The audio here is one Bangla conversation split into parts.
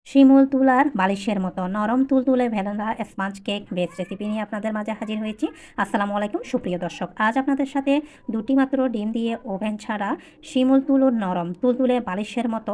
শিমুল তুলার বালিশের মতো নরম তুলতুলে vanilla sponge cake base recipe নিয়ে আপনাদের মাঝে হাজির হয়েছি। আসসালামু আলাইকুম সুপ্রিয় দর্শক, আজ আপনাদের সাথে দুটি মাত্র ডিম দিয়ে ওভেন ছাড়া শিমুল তুলোর নরম তুলতুলে বালিশের মতো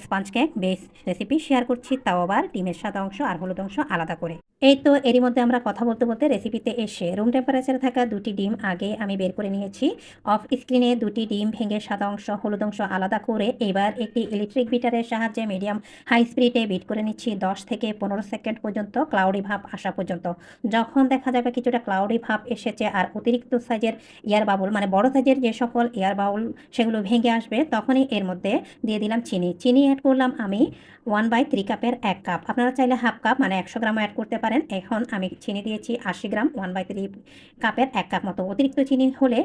sponge cake base recipe share করছি, তাও আবার ডিমের সাদা অংশ আর হলুদ অংশ আলাদা করে। এই তো এরই মধ্যে আমরা কথা বলতে বলতে রেসিপিতে এসে রুম টেম্পারেচারে থাকা দুটি ডিম আগে আমি বের করে নিয়েছি। অফ স্ক্রিনে দুটি ডিম ভেঙে সাদা অংশ হলুদ অংশ আলাদা করে এবার একটি ইলেকট্রিক বিটারের সাহায্যে মিডিয়াম হাই স্পিডে বিট করে নিচ্ছি 10 থেকে 15 সেকেন্ড পর্যন্ত, ক্লাউডি ভাব আসা পর্যন্ত। যখন দেখা যাবে কিছুটা ক্লাউডি ভাব এসেছে আর অতিরিক্ত সাইজের এয়ার বাবুল মানে বড় সাইজের যে সকল এয়ার বাউল সেগুলো ভেঙে আসবে, তখনই এর মধ্যে দিয়ে দিলাম চিনি অ্যাড করলাম আমি 1/3 কাপের 1 কাপ। আপনারা চাইলে হাফ কাপ মানে 100 গ্রামও অ্যাড করতে পারেন। এখন আমি চিনি দিয়েছি 80 গ্রাম, 1/3 কাপের 1 কাপ মতো। অতিরিক্ত চিনি হলে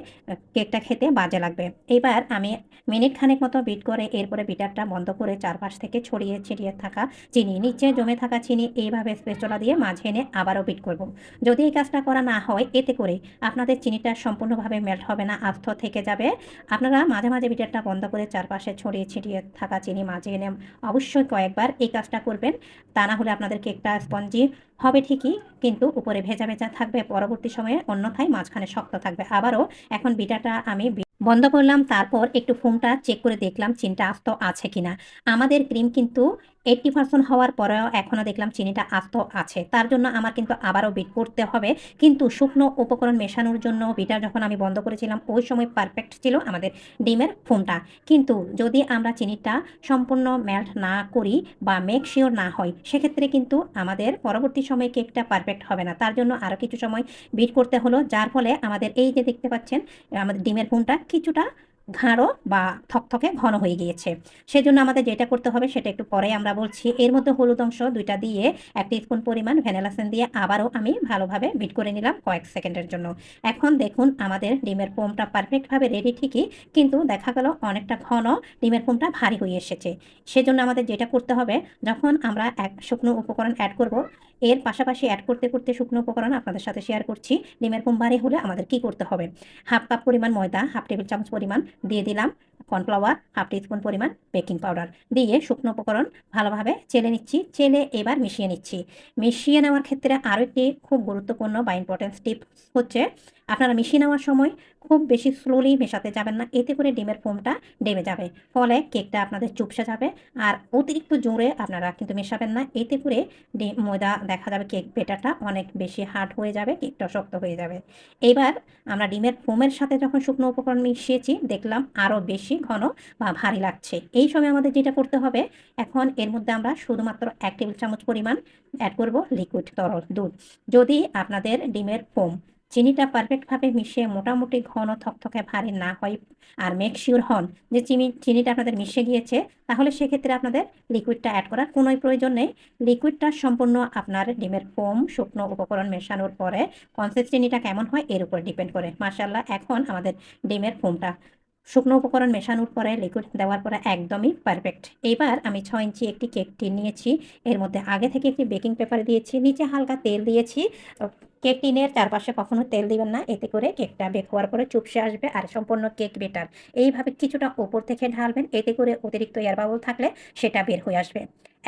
কেকটা খেতে বাজে লাগবে। এবার আমি মিনিট খানেক মতো বিট করে এরপরে বিটারটা বন্ধ করে চারপাশ থেকে ছড়িয়ে ছিটিয়ে থাকা চিনি, নিচে জমে থাকা চিনি এইভাবে স্প্যাচুলা দিয়ে মাঝে এনে আবারও বিট করব। যদি এই কাজটা করা না হয়, এতে করে আপনাদের চিনিটা সম্পূর্ণভাবে মেল্ট হবে না, আস্ত থেকে যাবে। আপনারা মাঝে মাঝে বিটারটা বন্ধ করে চারপাশে ছড়িয়ে ছিটিয়ে থাকা চিনি মাঝে এনে অবশ্যই কয়েকবার এই কাজটা করবেন। তা না হলে আপনাদের কেকটা স্পঞ্জি হবে ঠিকই, কিন্তু উপরে ভেজা ভেজা থাকবে পরবর্তী সময়ে, অন্যথায় মাঝখানে শক্ত থাকবে। আবারও এখন বিটাটা আমি বন্ধ করলাম, তারপর একটু ফোমটা চেক করে দেখলাম চিনিটা আস্ত আছে কিনা। আমাদের ক্রিম কিন্তু 80% হওয়ার পরেও এখনও দেখলাম চিনিটা আস্ত আছে, তার জন্য আমার কিন্তু আবারও বিট করতে হবে। কিন্তু শুকনো উপকরণ মেশানোর জন্য বিটার যখন আমি বন্ধ করেছিলাম ওই সময় পারফেক্ট ছিল আমাদের ডিমের ফোমটা। কিন্তু যদি আমরা চিনিটা সম্পূর্ণ মেল্ট না করি বা মেক শিওর না হয়, সেক্ষেত্রে কিন্তু আমাদের পরবর্তী সময়ে কেকটা পারফেক্ট হবে না। তার জন্য আরও কিছু সময় বিট করতে হলো, যার ফলে আমাদের এই যে দেখতে পাচ্ছেন আমাদের ডিমের ফোমটা কিছুটা ঘাড়ো বা থকথকে ঘন হয়ে গিয়েছে। সেজন্য আমাদের যেটা করতে হবে সেটা একটু পরে আমরা বলছি। এর মধ্যে হলুদ অংশ 2টা দিয়ে 1 টিস্পুন পরিমাণ ভ্যানিলা এসেন্স দিয়ে আবারও আমি ভালোভাবে বিট করে নিলাম কয়েক সেকেন্ডের জন্য। এখন দেখুন আমাদের ডিমের ফোমটা পারফেক্টভাবে রেডি ঠিকই, কিন্তু দেখা গেল অনেকটা ঘন, ডিমের ফোমটা ভারী হয়ে এসেছে। সেজন্য আমাদের যেটা করতে হবে, যখন আমরা এক শুকনো উপকরণ অ্যাড করব, এর পাশাপাশি অ্যাড করতে করতে শুকনো উপকরণ আপনাদের সাথে শেয়ার করছি। ডিমের ফোম ভারী হলে আমাদের কি করতে হবে, হাফ কাপ পরিমাণ ময়দা, হাফ টেবিল চামচ পরিমাণ দিয়ে দিলাম কর্নফ্লাওয়ার, হাফ টিস্পুন পরিমাণ বেকিং পাউডার দিয়ে শুকনো উপকরণ ভালোভাবে চেলে নিচ্ছি। চেলে এবার মিশিয়ে নিচ্ছি। মিশিয়ে নেওয়ার ক্ষেত্রে আরও একটি খুব গুরুত্বপূর্ণ বা ইম্পর্টেন্ট টিপস হচ্ছে, আপনারা মিশিয়ে নেওয়ার সময় খুব বেশি স্লোলি মেশাতে যাবেন না, এতে করে ডিমের ফোমটা ডেবে যাবে, ফলে কেকটা আপনাদের চুপসে যাবে। আর অতিরিক্ত জোরে আপনারা কিন্তু মেশাবেন না, এতে করে ময়দা দেখা যাবে কেক বেটারটা অনেক বেশি হার্ড হয়ে যাবে, কেকটা শক্ত হয়ে যাবে। এবার আমরা ডিমের ফোমের সাথে যখন শুকনো উপকরণ মিশিয়েছি দেখলাম আরও বেশি ঘন বা ভারী লাগছে। এই সময় আমাদের যেটা করতে হবে, এখন এর মধ্যে আমরা শুধুমাত্র 1 টেবিল চামচ পরিমাণ অ্যাড করব লিকুইড তরল দুধ। যদি আপনাদের ডিমের ফোম চিনিটা পারফেক্টভাবে মিশিয়ে মোটামুটি ঘন থকথকে ভারী না হয় আর মেক শিওর হন যে চিনিটা আপনাদের মিশে গিয়েছে, তাহলে সেক্ষেত্রে আপনাদের লিকুইডটা অ্যাড করার কোনোই প্রয়োজন নেই। লিকুইডটা সম্পূর্ণ আপনার ডিমের ফোম শুকনো উপকরণ মেশানোর পরে কনসিস্টেন্সিটা কেমন হয় এর উপর ডিপেন্ড করে। মাশাআল্লাহ, এখন আমাদের ডিমের ফোমটা শুকনো উপকরণ মেশানোর পরে লিকুইড দেওয়ার পরে একদমই পারফেক্ট। এবার আমি 6 ইঞ্চি একটি কেক টিন নিয়েছি, এর মধ্যে আগে থেকে একটি বেকিং পেপার দিয়েছি, নিচে হালকা তেল দিয়েছি। কেক টিনের চারপাশে কখনো তেল দিবেন না, এতে করে কেকটা বেক হওয়ার পরে চুপসে আসবে আর সম্পূর্ণ কেক বেটার এইভাবে কিছুটা ওপর থেকে ঢালবেন, এতে করে অতিরিক্ত এয়ার বাবল থাকলে সেটা বের হয়ে আসবে।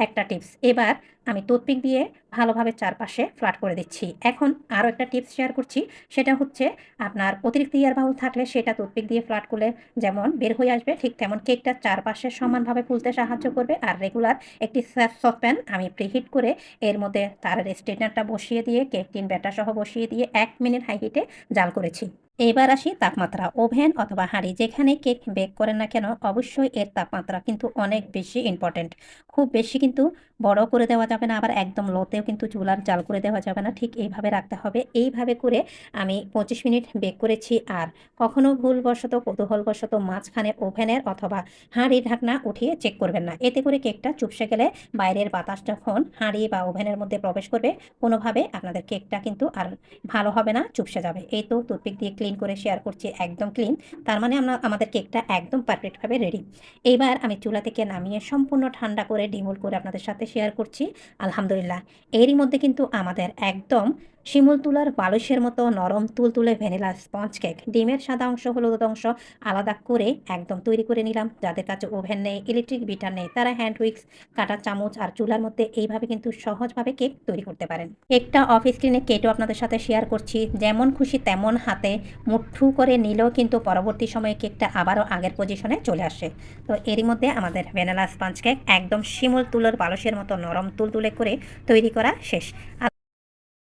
একটা টিপস, এবার আমি টুথপিক দিয়ে ভালোভাবে চারপাশে ফ্ল্যাট করে দিচ্ছি। এখন আরও একটা টিপস শেয়ার করছি, সেটা হচ্ছে আপনার অতিরিক্ত এয়ার বাবল থাকলে সেটা টুথপিক দিয়ে ফ্ল্যাট করলে যেমন বের হয়ে আসবে, ঠিক তেমন কেকটা চারপাশে সমানভাবে ফুলতে সাহায্য করবে। আর রেগুলার একটি সসপ্যান আমি প্রিহিট করে এর মধ্যে তার স্ট্রেনারটা বসিয়ে দিয়ে কেক টিন ব্যাটার সহ বসিয়ে দিয়ে 1 মিনিট হাই হিটে জাল করেছি। এবার আসি তাপমাত্রা। ওভেন অথবা হাঁড়ি যেখানে কেক বেক করেন না কেন, অবশ্যই এর তাপমাত্রা কিন্তু অনেক বেশি ইম্পর্টেন্ট। খুব বেশি কিন্তু বড় করে দেওয়া যাবে না, আবার একদম লোতেও কিন্তু চুলার জাল করে দেওয়া যাবে না, ঠিক এইভাবে রাখতে হবে। এইভাবে করে আমি 25 মিনিট বেক করেছি। আর কখনো ভুলবশত কৌতূহলবশত মাঝখানে ওভেনের অথবা হাঁড়ির ঢাকনা উঠিয়ে চেক করবেন না, এতে করে কেকটা চুপসে গেলে বাইরের বাতাস যখন হাঁড়ি বা ওভেনের মধ্যে প্রবেশ করবে কোনোভাবে আপনাদের কেকটা কিন্তু আর ভালো হবে না, চুপসে যাবে। এই তো টুথপিক দিয়ে ক্লিন করে শেয়ার করছি, একদম ক্লিন, তার মানে আমাদের কেকটা একদম পারফেক্টভাবে রেডি। এইবার আমি চুলা থেকে নামিয়ে সম্পূর্ণ ঠান্ডা করে ডিমোল্ড করে আপনাদের সাথে শেয়ার করছি। আলহামদুলিল্লাহ, এরই মধ্যে কিন্তু আমাদের একদম শিমুল তুলার বালিশের মতো নরম তুলতুলে ভ্যানিলা স্পঞ্জ কেক। ডিমের সাদা অংশ হলুদ অংশ আলাদা করে একদম তৈরি করে নিলাম। যাদের কাছে ওভেন নেই, ইলেকট্রিক বিটার নেই, তারা হ্যান্ড হুইক্স, কাঁটা চামচ আর চুলার মধ্যে এইভাবে কিন্তু সহজভাবে কেক তৈরি করতে পারেন। কেকটা অফ স্ক্রিনে কেটেও আপনাদের সাথে শেয়ার করছি। যেমন খুশি তেমন হাতে মুঠু করে নিলেও কিন্তু পরবর্তী সময়ে কেকটা আবারও আগের পজিশনে চলে আসে। তো এরই মধ্যে আমাদের ভ্যানিলা স্পঞ্জ কেক একদম শিমুল তুলোর বালিশের মতো নরম তুলতুলে করে তৈরি করা শেষ।